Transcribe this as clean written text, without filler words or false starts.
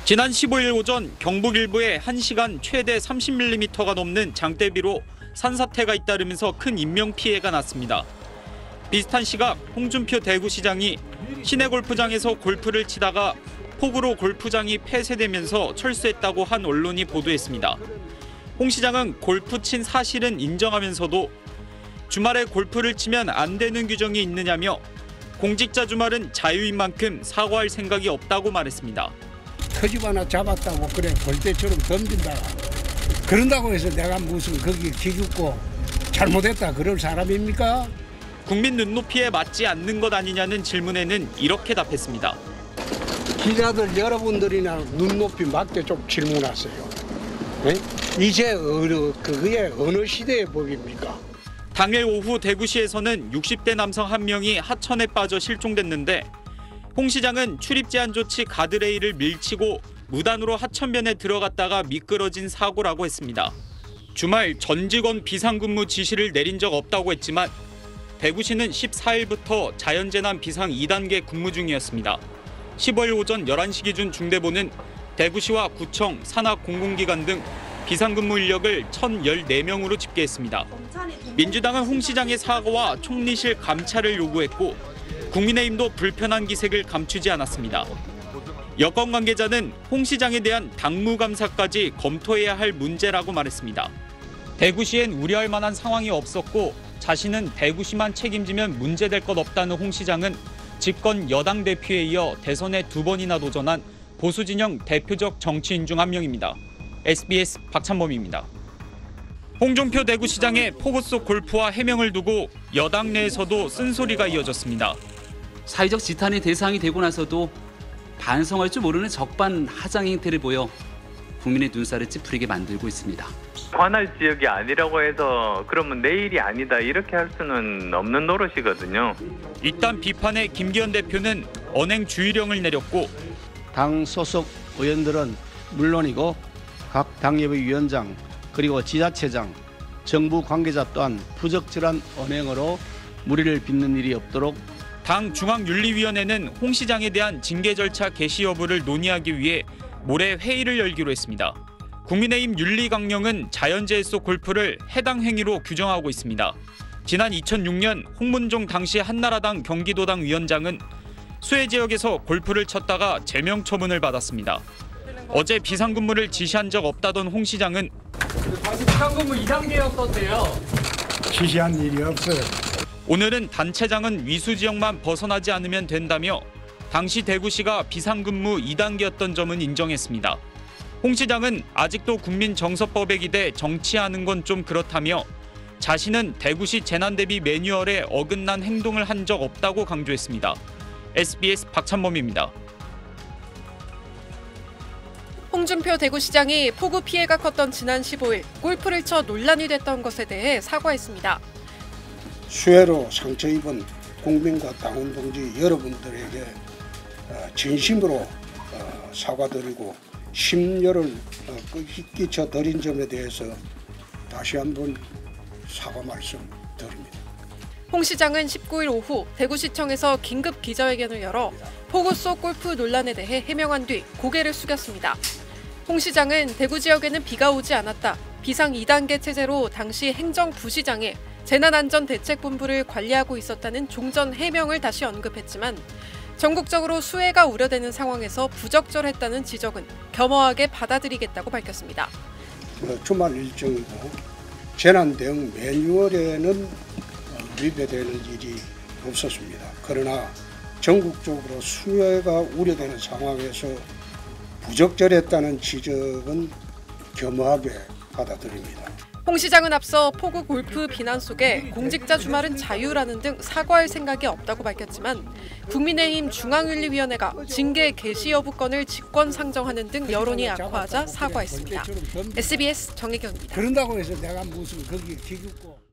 지난 15일 오전 경북 일부에 1시간 최대 30mm가 넘는 장대비로 산사태가 잇따르면서 큰 인명피해가 났습니다. 비슷한 시각 홍준표 대구시장이 시내 골프장에서 골프를 치다가 폭우로 골프장이 폐쇄되면서 철수했다고 한 언론이 보도했습니다. 홍 시장은 골프 친 사실은 인정하면서도 주말에 골프를 치면 안 되는 규정이 있느냐며 공직자 주말은 자유인 만큼 사과할 생각이 없다고 말했습니다. 터집 하나 잡았다고 그래 벌떼처럼 덤빈다. 그런다고 해서 내가 무슨 거기 기죽고 잘못했다 그럴 사람입니까? 국민 눈높이에 맞지 않는 것 아니냐는 질문에는 이렇게 답했습니다. 기자들 여러분들이나 눈높이 맞게 좀 질문하세요. 네? 이제 그게 어느 시대의 법입니까? 당일 오후 대구시에서는 60대 남성 1명이 하천에 빠져 실종됐는데 홍 시장은 출입 제한 조치 가드레일을 밀치고 무단으로 하천변에 들어갔다가 미끄러진 사고라고 했습니다. 주말 전 직원 비상근무 지시를 내린 적 없다고 했지만 대구시는 14일부터 자연재난 비상 2단계 근무 중이었습니다. 15일 오전 11시 기준 중대본은 대구시와 구청, 산하 공공기관 등 비상근무 인력을 1,014명으로 집계했습니다. 민주당은 홍 시장의 사과와 총리실 감찰을 요구했고 국민의힘도 불편한 기색을 감추지 않았습니다. 여권 관계자는 홍 시장에 대한 당무감사까지 검토해야 할 문제라고 말했습니다. 대구시엔 우려할 만한 상황이 없었고 자신은 대구시만 책임지면 문제될 것 없다는 홍 시장은 집권 여당 대표에 이어 대선에 2번이나 도전한 보수진영 대표적 정치인 중 한 명입니다. SBS 박찬범입니다. 홍준표 대구시장의 폭우 속 골프와 해명을 두고 여당 내에서도 쓴소리가 이어졌습니다. 사회적 지탄의 대상이 되고 나서도 반성할 줄 모르는 적반하장 행태를 보여 국민의 눈살을 찌푸리게 만들고 있습니다. 관할 지역이 아니라고 해서 그러면 내일이 아니다 이렇게 할 수는 없는 노릇이거든요. 이딴 비판에 김기현 대표는 언행 주의령을 내렸고 당 소속 의원들은 물론이고 각 당협의 위원장 그리고 지자체장, 정부 관계자 또한 부적절한 언행으로 무리를 빚는 일이 없도록 당 중앙윤리위원회는 홍 시장에 대한 징계 절차 개시 여부를 논의하기 위해 모레 회의를 열기로 했습니다. 국민의힘 윤리강령은 자연재해 속 골프를 해당 행위로 규정하고 있습니다. 지난 2006년 홍문종 당시 한나라당 경기도당 위원장은 수해 지역에서 골프를 쳤다가 제명 처분을 받았습니다. 어제 비상근무를 지시한 적 없다던 홍 시장은 당시 비상근무 2단계였었대요. 지시한 일이 없어요. 오늘은 단체장은 위수 지역만 벗어나지 않으면 된다며 당시 대구시가 비상근무 2단계였던 점은 인정했습니다. 홍 시장은 아직도 국민정서법에 기대 정치하는 건 좀 그렇다며 자신은 대구시 재난대비 매뉴얼에 어긋난 행동을 한 적 없다고 강조했습니다. SBS 박찬범입니다. 홍준표 대구시장이 폭우 피해가 컸던 지난 15일 골프를 쳐 논란이 됐던 것에 대해 사과했습니다. 수해로 상처 입은 국민과 당원 동지 여러분들에게 진심으로 사과드리고 심려를 끼쳐드린 점에 대해서 다시 한번 사과 말씀드립니다. 홍 시장은 19일 오후 대구시청에서 긴급 기자회견을 열어 폭우 속 골프 논란에 대해 해명한 뒤 고개를 숙였습니다. 홍 시장은 대구 지역에는 비가 오지 않았다. 비상 2단계 체제로 당시 행정부시장에 재난안전대책본부를 관리하고 있었다는 종전 해명을 다시 언급했지만 전국적으로 수해가 우려되는 상황에서 부적절했다는 지적은 겸허하게 받아들이겠다고 밝혔습니다. 주말 일정이고 재난 대응 매뉴얼에는 위배되는 일이 없었습니다. 그러나 전국적으로 수해가 우려되는 상황에서 부적절했다는 지적은 겸허하게 받아들입니다. 홍 시장은 앞서 폭우 골프 비난 속에 공직자 주말은 자유라는 등 사과할 생각이 없다고 밝혔지만 국민의힘 중앙윤리위원회가 징계 개시 여부권을 직권 상정하는 등 여론이 악화하자 사과했습니다. SBS 정혜경입니다. 그런다고 해서 내가 무슨 거기 기죽고